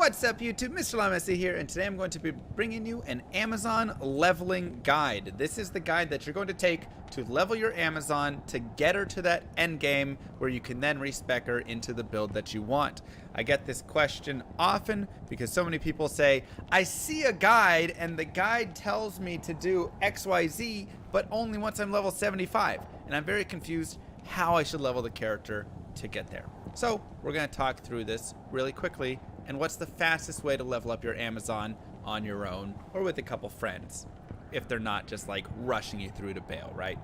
What's up YouTube, Mr. Lamessy here, and today I'm going to be bringing you an Amazon leveling guide. This is the guide that you're going to take to level your Amazon to get her to that end game where you can then respec her into the build that you want. I get this question often because so many people say, I see a guide and the guide tells me to do XYZ, but only once I'm level 75. And I'm very confused how I should level the character to get there. So we're going to talk through this really quickly and what's the fastest way to level up your Amazon on your own or with a couple friends if they're not just like rushing you through to bail, right?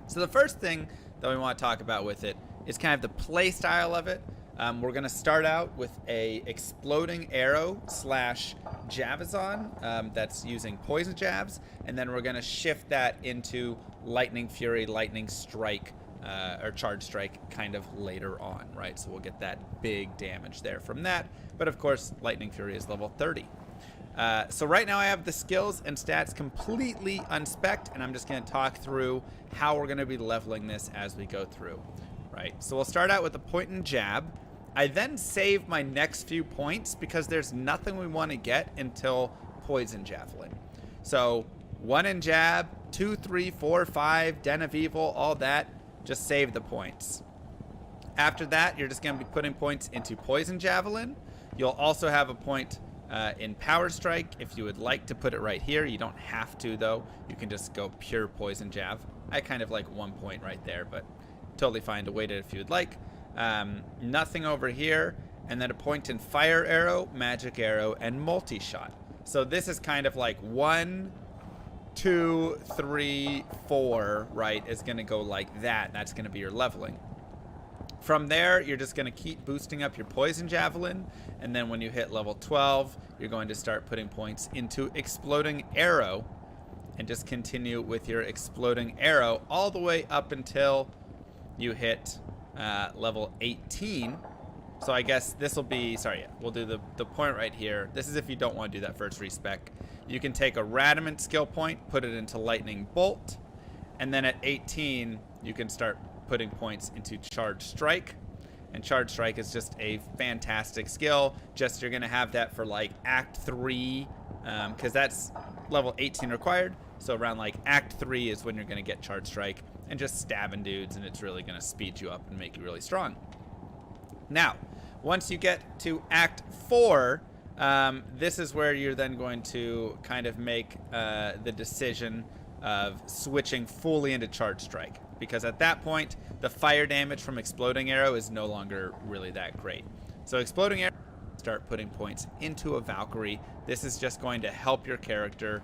So the first thing that we want to talk about with it is kind of the play style of it. We're going to start out with a exploding arrow slash Javazon that's using poison jabs, and then we're going to shift that into lightning fury, lightning strike, or charge strike kind of later on, right? So we'll get that big damage there from that. But of course, lightning fury is level 30. So right now I have the skills and stats completely unspec'd, and I'm just going to talk through how we're going to be leveling this as we go through, right? So we'll start out with a point and jab. I then save my next few points because there's nothing we want to get until poison javelin. So 1 in jab, 2, 3, 4, 5, den of evil, all that. Just save the points. After that, you're just going to be putting points into poison javelin. You'll also have a point in power strike if you would like to put it right here. You don't have to though. You can just go pure poison jab. I kind of like 1 point right there, but totally fine to wait it if you would like. Nothing over here, and then a point in fire arrow, magic arrow, and multi-shot. So this is kind of like 1, 2, 3, 4, right, is going to go like that. That's going to be your leveling. From there, you're just going to keep boosting up your poison javelin, and then when you hit level 12, you're going to start putting points into exploding arrow, and just continue with your exploding arrow all the way up until you hit level 18. So I guess this will be, sorry, yeah, we'll do the point right here. This is if you don't want to do that first respec. You can take a Radamant skill point, put it into Lightning Bolt, and then at 18, you can start putting points into Charge Strike. And Charge Strike is just a fantastic skill. Just you're going to have that for like Act 3, because that's level 18 required. So around like Act 3 is when you're going to get Charge Strike and just stabbing dudes, and it's really going to speed you up and make you really strong. Now, once you get to Act 4, this is where you're then going to kind of make the decision of switching fully into Charge Strike, because at that point, the fire damage from Exploding Arrow is no longer really that great. So Exploding Arrow, start putting points into a Valkyrie. This is just going to help your character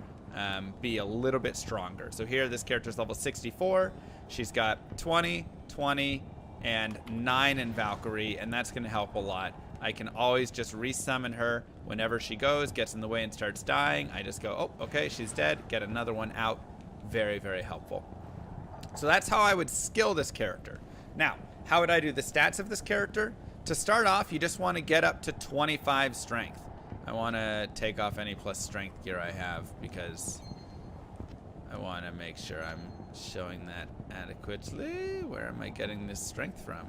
be a little bit stronger. So here, this character's level 64. She's got 20, 20, and 9 in Valkyrie, and that's going to help a lot. I can always just resummon her whenever she gets in the way and starts dying. I just go, oh, okay, she's dead. Get another one out. Very, very helpful. So that's how I would skill this character. Now, how would I do the stats of this character? To start off, you just want to get up to 25 strength. I want to take off any plus strength gear I have because I want to make sure I'm showing that adequately. Where am I getting this strength from?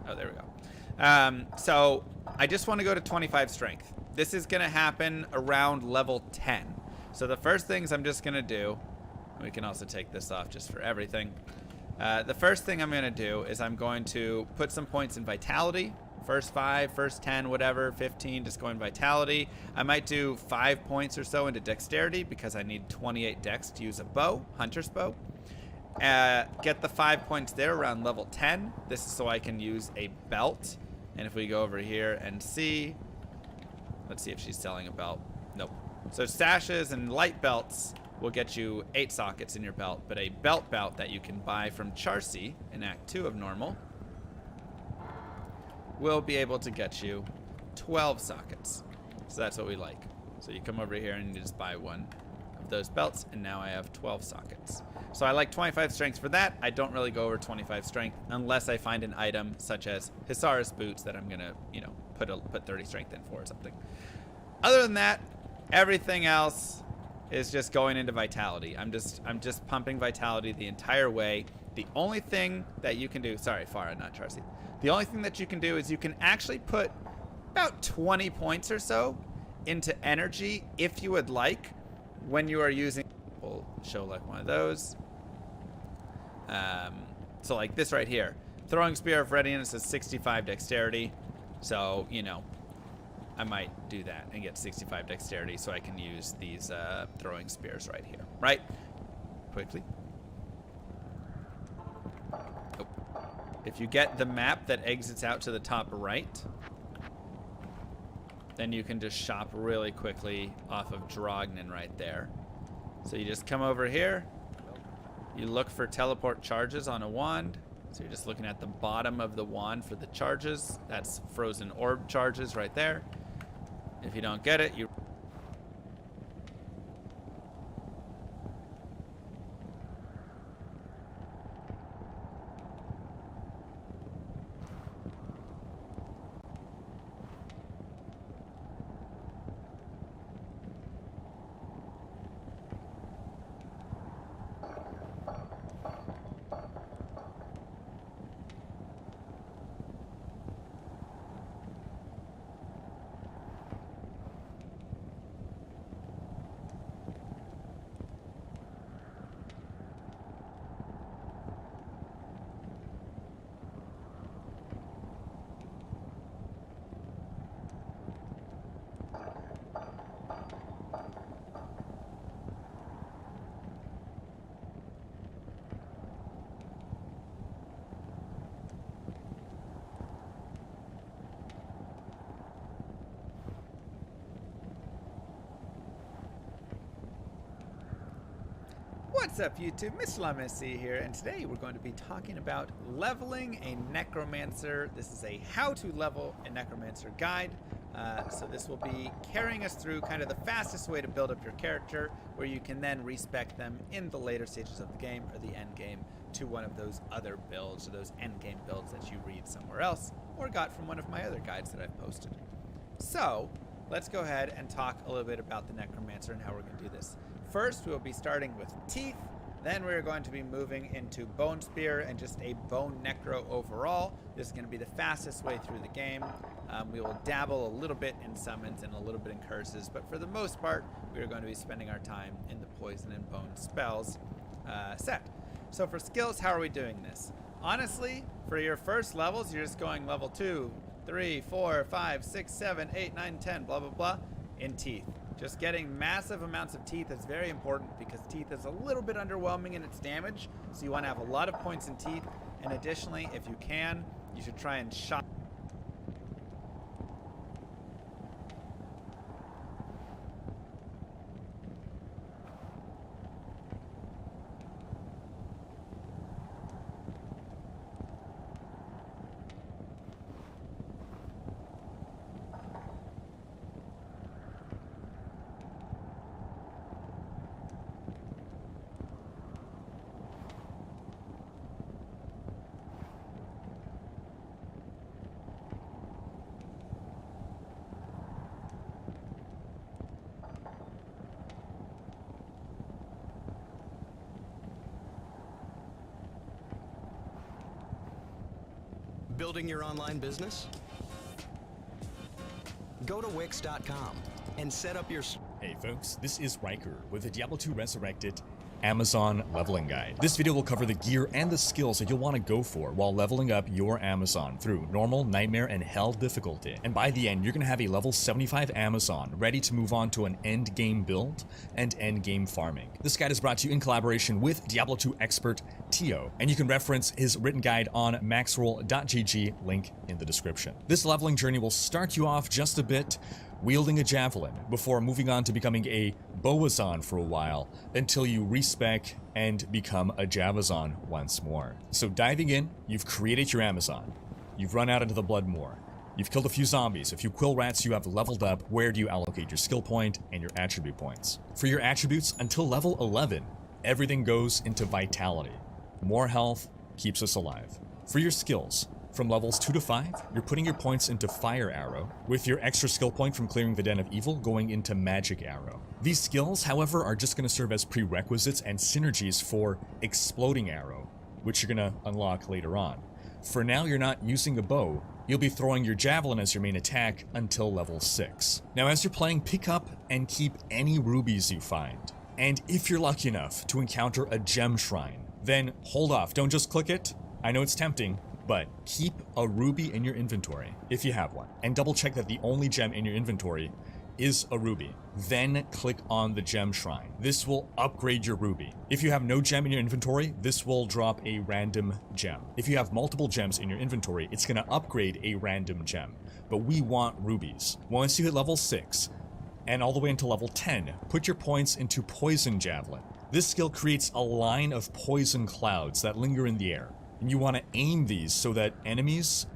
Oh, there we go. So I just want to go to 25 strength. This is going to happen around level 10. So the first things I'm just going to do, we can also take this off just for everything. The first thing I'm going to do is I'm going to put some points in vitality. First 5, first 10, whatever, 15, just go in vitality. I might do 5 points or so into dexterity because I need 28 dex to use a bow, hunter's bow. Get the 5 points there around level 10. This is so I can use a belt. And if we go over here and see, let's see if she's selling a belt. Nope. So sashes and light belts will get you 8 sockets in your belt, but a belt that you can buy from Charcy in Act 2 of normal will be able to get you 12 sockets. So that's what we like. So you come over here and you just buy one of those belts, and now I have 12 sockets. So I like 25 strength for that. I don't really go over 25 strength unless I find an item such as Hisaris boots that I'm gonna, you know, put 30 strength in for or something. Other than that, everything else is just going into vitality. I'm just pumping vitality the entire way. The only thing that you can do, sorry, Farah, not Charcy. The only thing that you can do is you can actually put about 20 points or so into energy if you would like when you are using. We'll show like one of those. So like this right here. Throwing Spear of Readiness is 65 dexterity. So, you know, I might do that and get 65 dexterity so I can use these throwing spears right here. Right? Quickly. Oh. If you get the map that exits out to the top right, then you can just shop really quickly off of Drognin right there. So you just come over here. You look for teleport charges on a wand. So you're just looking at the bottom of the wand for the charges. That's frozen orb charges right there. If you don't get it, you... What's up, YouTube? Mr. LaMessi here, and today we're going to be talking about leveling a Necromancer. This is a how to level a Necromancer guide. So this will be carrying us through kind of the fastest way to build up your character, where you can then respec them in the later stages of the game or the end game to one of those other builds or those end game builds that you read somewhere else or got from one of my other guides that I've posted. So let's go ahead and talk a little bit about the Necromancer and how we're going to do this. First, we'll be starting with Teeth, then we're going to be moving into Bone Spear and just a Bone Necro overall. This is going to be the fastest way through the game. We will dabble a little bit in summons and a little bit in curses, but for the most part, we are going to be spending our time in the Poison and Bone spells set. So for skills, how are we doing this? Honestly, for your first levels, you're just going level 2, 3, 4, 5, 6, 7, 8, 9, 10, blah, blah, blah, in Teeth. Just getting massive amounts of Teeth is very important because Teeth is a little bit underwhelming in its damage, so you want to have a lot of points in Teeth, and additionally, if you can, you should try and shop. Building your online business? Go to Wix.com and set up your... Hey folks, this is Riker with the Diablo II Resurrected Amazon Leveling Guide. This video will cover the gear and the skills that you'll want to go for while leveling up your Amazon through Normal, Nightmare, and Hell difficulty. And by the end, you're going to have a level 75 Amazon ready to move on to an end game build and end game farming. This guide is brought to you in collaboration with Diablo II expert Tio, and you can reference his written guide on maxroll.gg, link in the description. This leveling journey will start you off just a bit wielding a javelin before moving on to becoming a Boazon for a while until you respec and become a Javazon once more. So diving in, you've created your Amazon. You've run out into the Bloodmoor. You've killed a few zombies, a few quill rats, you have leveled up. Where do you allocate your skill point and your attribute points? For your attributes, until level 11, everything goes into vitality. More health keeps us alive. For your skills, from levels 2 to 5, you're putting your points into Fire Arrow, with your extra skill point from clearing the Den of Evil going into Magic Arrow. These skills, however, are just going to serve as prerequisites and synergies for Exploding Arrow, which you're going to unlock later on. For now, you're not using a bow, you'll be throwing your javelin as your main attack until level 6. Now as you're playing, pick up and keep any rubies you find. And if you're lucky enough to encounter a gem shrine, then hold off, don't just click it. I know it's tempting, but keep a ruby in your inventory if you have one, and double check that the only gem in your inventory is a ruby. Then click on the gem shrine. This will upgrade your ruby. If you have no gem in your inventory, this will drop a random gem. If you have multiple gems in your inventory, it's gonna upgrade a random gem. But we want rubies. Once you hit level 6, and all the way into level 10, put your points into Poison Javelin. This skill creates a line of poison clouds that linger in the air. And you want to aim these so that enemies,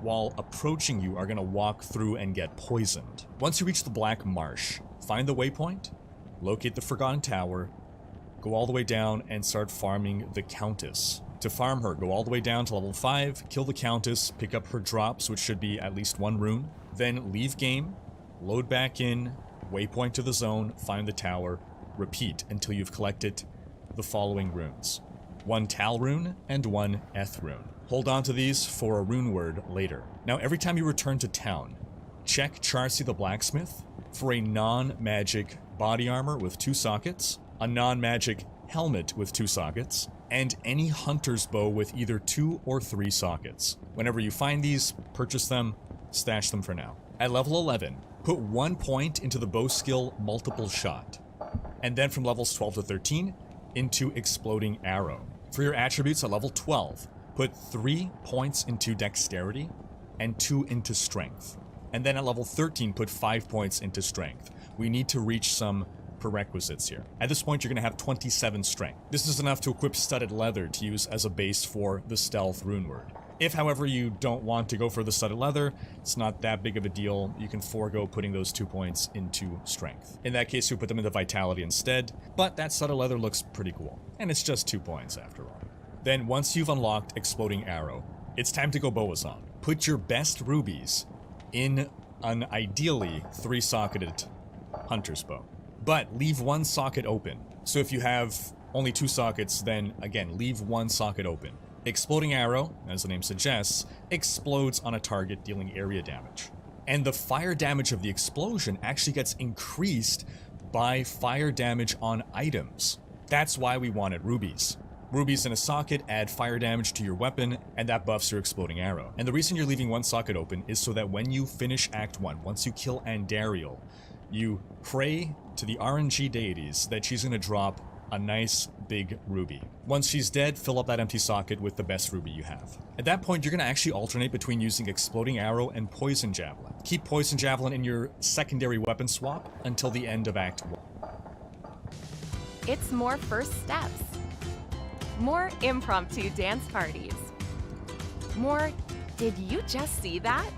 while approaching you, are going to walk through and get poisoned. Once you reach the Black Marsh, find the waypoint, locate the Forgotten Tower, go all the way down and start farming the Countess. To farm her, go all the way down to level 5, kill the Countess, pick up her drops, which should be at least 1 rune, then leave game, load back in, waypoint to the zone, find the tower, repeat until you've collected the following runes. 1 Tal rune and 1 Eth rune. Hold on to these for a rune word later. Now every time you return to town, check Charcy the Blacksmith for a non-magic body armor with 2 sockets, a non-magic helmet with 2 sockets, and any hunter's bow with either 2 or 3 sockets. Whenever you find these, purchase them, stash them for now. At level 11, put 1 point into the bow skill Multiple Shot, and then from levels 12 to 13 into Exploding Arrow. For your attributes at level 12, put 3 points into Dexterity and 2 into Strength. And then at level 13, put 5 points into Strength. We need to reach some prerequisites here. At this point, you're going to have 27 Strength. This is enough to equip Studded Leather to use as a base for the Stealth rune word. If, however, you don't want to go for the Studded Leather, it's not that big of a deal. You can forego putting those 2 points into Strength. In that case, you put them into Vitality instead, but that Studded Leather looks pretty cool. And it's just 2 points after all. Then, once you've unlocked Exploding Arrow, it's time to go Boazon. Put your best rubies in an ideally 3-socketed Hunter's Bow. But leave 1 socket open. So if you have only 2 sockets, then again, leave 1 socket open. Exploding Arrow, as the name suggests, explodes on a target, dealing area damage. And the fire damage of the explosion actually gets increased by fire damage on items. That's why we wanted rubies. Rubies in a socket add fire damage to your weapon, and that buffs your Exploding Arrow. And the reason you're leaving 1 socket open is so that when you finish Act 1, once you kill Andariel, you pray to the RNG deities that she's going to drop a nice big ruby. Once she's dead, fill up that empty socket with the best ruby you have. At that point, you're going to actually alternate between using Exploding Arrow and Poison Javelin. Keep Poison Javelin in your secondary weapon swap until the end of Act 1. It's more first steps. More impromptu dance parties. More, did you just see that?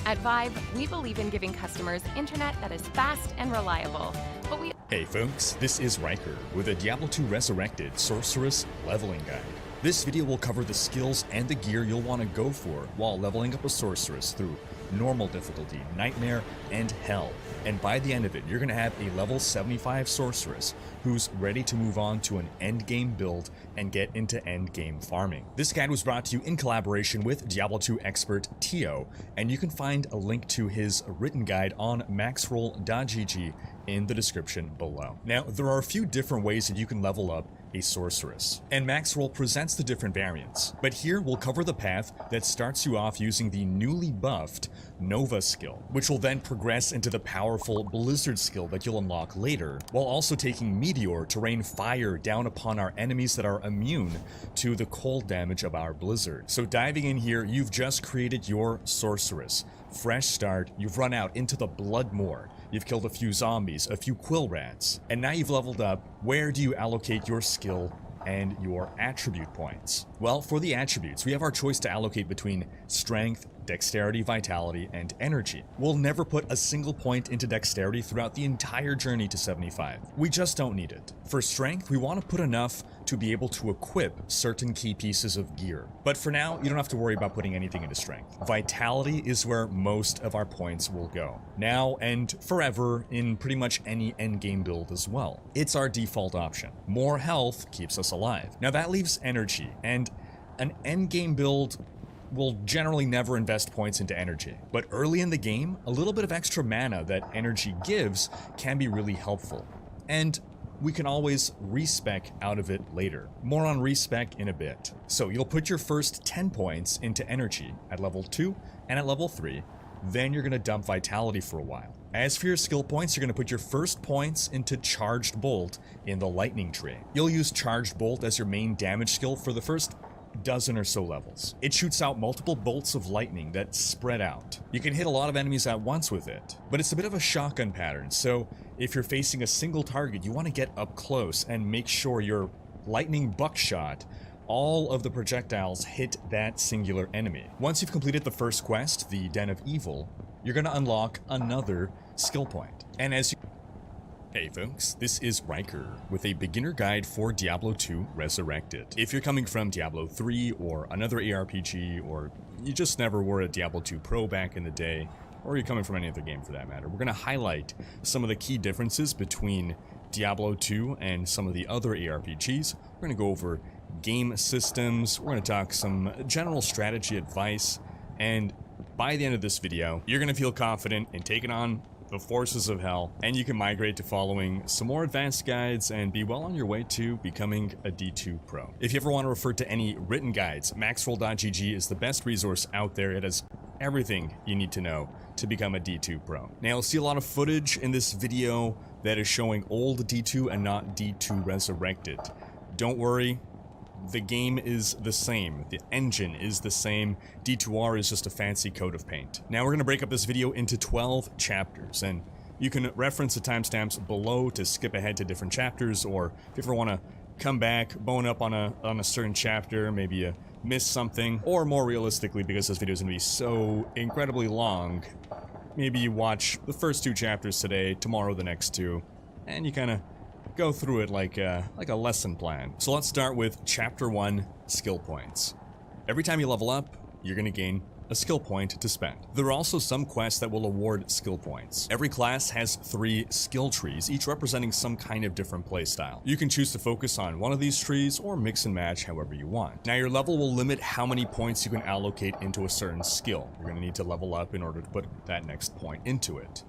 At Vibe, we believe in giving customers internet that is fast and reliable, but we... Hey folks, this is Riker with a Diablo II Resurrected Sorceress Leveling Guide. This video will cover the skills and the gear you'll want to go for while leveling up a sorceress through normal difficulty, nightmare, and hell. And by the end of it, you're going to have a level 75 sorceress who's ready to move on to an endgame build and get into endgame farming. This guide was brought to you in collaboration with Diablo II expert Tio, and you can find a link to his written guide on maxroll.gg in the description below. Now, there are a few different ways that you can level up a sorceress, and Maxroll presents the different variants, but here we'll cover the path that starts you off using the newly buffed Nova skill, which will then progress into the powerful Blizzard skill that you'll unlock later, while also taking Meteor to rain fire down upon our enemies that are immune to the cold damage of our Blizzard. So diving in here, you've just created your sorceress. Fresh start, you've run out into the Bloodmoor. You've killed a few zombies, a few quill rats, and now you've leveled up. Where do you allocate your skill and your attribute points? Well, for the attributes, we have our choice to allocate between strength, dexterity, vitality, and energy. We'll never put a single point into dexterity throughout the entire journey to 75. We just don't need it. For strength, we want to put enough to be able to equip certain key pieces of gear. But for now, you don't have to worry about putting anything into strength. Vitality is where most of our points will go. Now and forever in pretty much any endgame build as well. It's our default option. More health keeps us alive. Now that leaves energy, and an endgame build will generally never invest points into energy. But early in the game, a little bit of extra mana that energy gives can be really helpful. And we can always respec out of it later. More on respec in a bit. So you'll put your first 10 points into energy at level 2 and at level 3. Then you're going to dump vitality for a while. As for your skill points, you're going to put your first points into Charged Bolt in the lightning tree. You'll use Charged Bolt as your main damage skill for the first dozen or so levels. It shoots out multiple bolts of lightning that spread out. You can hit a lot of enemies at once with it, but it's a bit of a shotgun pattern, so if you're facing a single target, you want to get up close and make sure your lightning buckshot, all of the projectiles hit that singular enemy. Once you've completed the first quest, the Den of Evil, you're going to unlock another skill point. And as you... Hey folks, this is Riker with a beginner guide for Diablo II Resurrected. If you're coming from Diablo 3 or another ARPG, or you just never were a Diablo 2 pro back in the day, or you're coming from any other game for that matter, we're going to highlight some of the key differences between Diablo 2 and some of the other ARPGs. We're going to go over game systems, we're going to talk some general strategy advice, and by the end of this video, you're going to feel confident in taking on the forces of hell, and you can migrate to following some more advanced guides and be well on your way to becoming a D2 pro. If you ever want to refer to any written guides, maxroll.gg is the best resource out there. It has everything you need to know to become a D2 pro. Now, you'll see a lot of footage in this video that is showing old D2 and not D2 Resurrected. Don't worry, the game is the same, the engine is the same, D2R is just a fancy coat of paint. Now we're going to break up this video into 12 chapters, and you can reference the timestamps below to skip ahead to different chapters, or if you ever want to come back, bone up on a certain chapter, maybe you missed something, or more realistically, because this video is going to be so incredibly long, maybe you watch the first 2 chapters today, tomorrow the next 2, and you kind of go through it like a lesson plan. So let's start with Chapter 1, Skill Points. Every time you level up, you're going to gain a skill point to spend. There are also some quests that will award skill points. Every class has 3 skill trees, each representing some kind of different playstyle. You can choose to focus on one of these trees or mix and match however you want. Now your level will limit how many points you can allocate into a certain skill. You're going to need to level up in order to put that next point into it.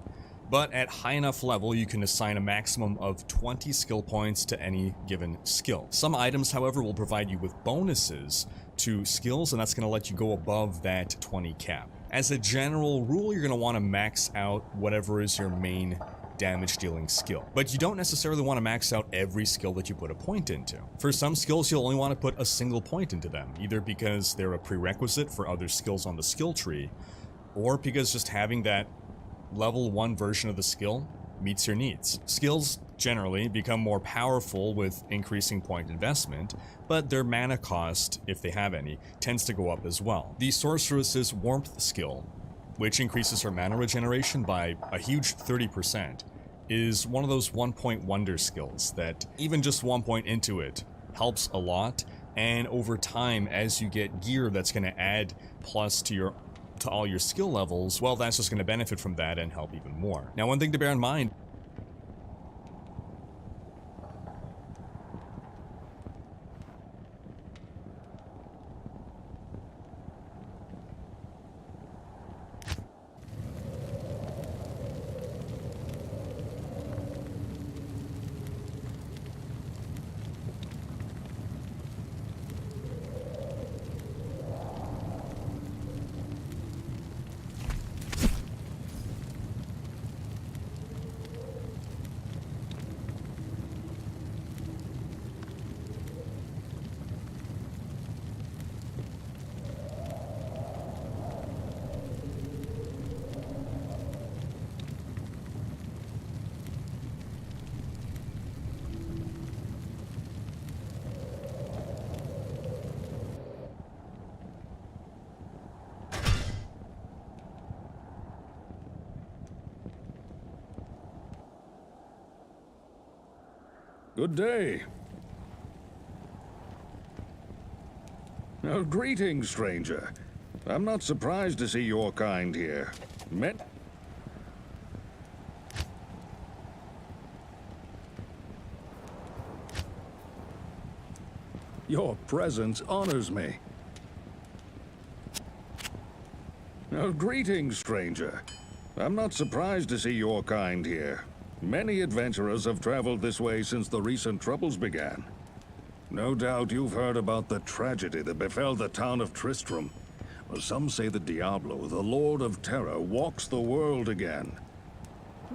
But at high enough level, you can assign a maximum of 20 skill points to any given skill. Some items, however, will provide you with bonuses to skills, and that's going to let you go above that 20 cap. As a general rule, you're going to want to max out whatever is your main damage dealing skill. But you don't necessarily want to max out every skill that you put a point into. For some skills, you'll only want to put a single point into them, either because they're a prerequisite for other skills on the skill tree, or because just having that level 1 version of the skill meets your needs. Skills generally become more powerful with increasing point investment, but their mana cost, if they have any, tends to go up as well. The Sorceress's Warmth skill, which increases her mana regeneration by a huge 30%, is one of those 1-point wonder skills that even just 1 point into it helps a lot, and over time, as you get gear that's going to add plus to all your skill levels, well, that's just going to benefit from that and help even more. Now, one thing to bear in mind, Good day. Oh, greetings, stranger. I'm not surprised to see your kind here. Your presence honors me. Oh, greetings, stranger. I'm not surprised to see your kind here. Many adventurers have traveled this way since the recent troubles began. No doubt you've heard about the tragedy that befell the town of Tristram. Well, some say that Diablo, the Lord of Terror, walks the world again.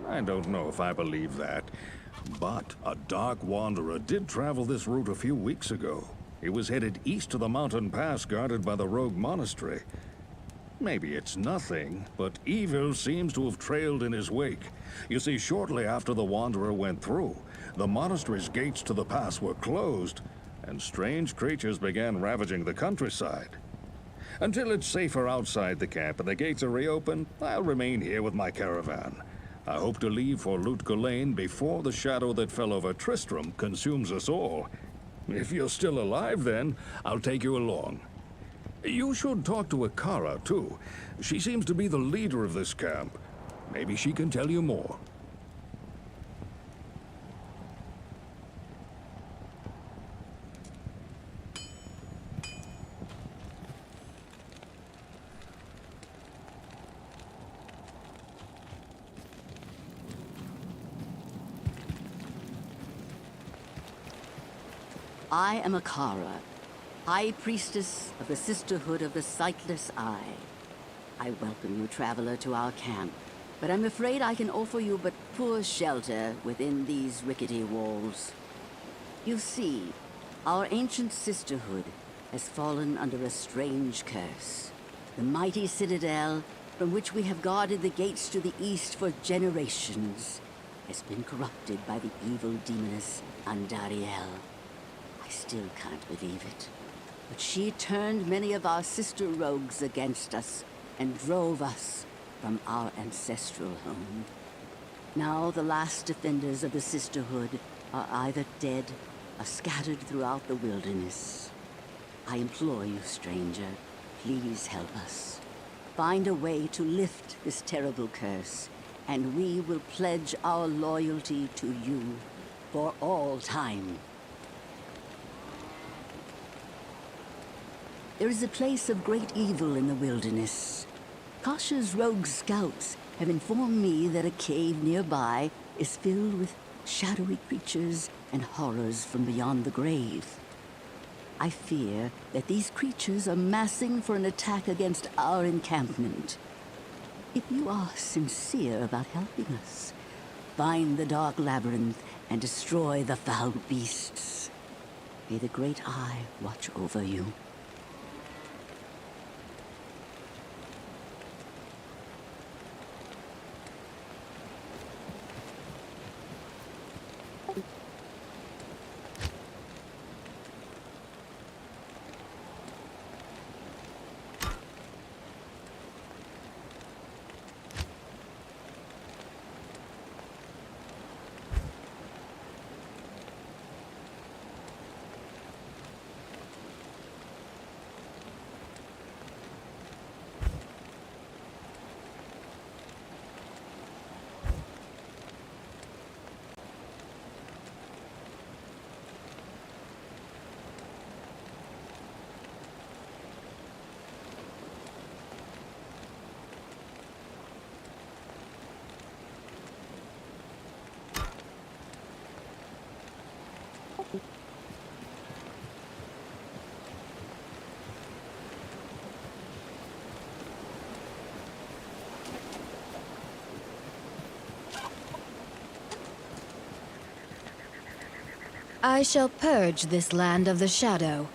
I don't know if I believe that, but a dark wanderer did travel this route a few weeks ago. He was headed east to the mountain pass guarded by the rogue monastery. Maybe it's nothing, but evil seems to have trailed in his wake. You see, shortly after the wanderer went through, the monastery's gates to the pass were closed, and strange creatures began ravaging the countryside. Until it's safer outside the camp and the gates are reopened, I'll remain here with my caravan. I hope to leave for Lut Gulain before the shadow that fell over Tristram consumes us all. If you're still alive then, I'll take you along. You should talk to Akara, too. She seems to be the leader of this camp. Maybe she can tell you more. I am Akara, High Priestess of the Sisterhood of the Sightless Eye. I welcome you, traveler, to our camp, but I'm afraid I can offer you but poor shelter within these rickety walls. You see, our ancient sisterhood has fallen under a strange curse. The mighty citadel, from which we have guarded the gates to the east for generations, has been corrupted by the evil demoness Andariel. I still can't believe it. But she turned many of our sister rogues against us and drove us from our ancestral home. Now the last defenders of the sisterhood are either dead or scattered throughout the wilderness. I implore you, stranger, please help us. Find a way to lift this terrible curse, and we will pledge our loyalty to you for all time. There is a place of great evil in the wilderness. Kasha's rogue scouts have informed me that a cave nearby is filled with shadowy creatures and horrors from beyond the grave. I fear that these creatures are massing for an attack against our encampment. If you are sincere about helping us, find the dark labyrinth and destroy the foul beasts. May the Great Eye watch over you. I shall purge this land of the shadow.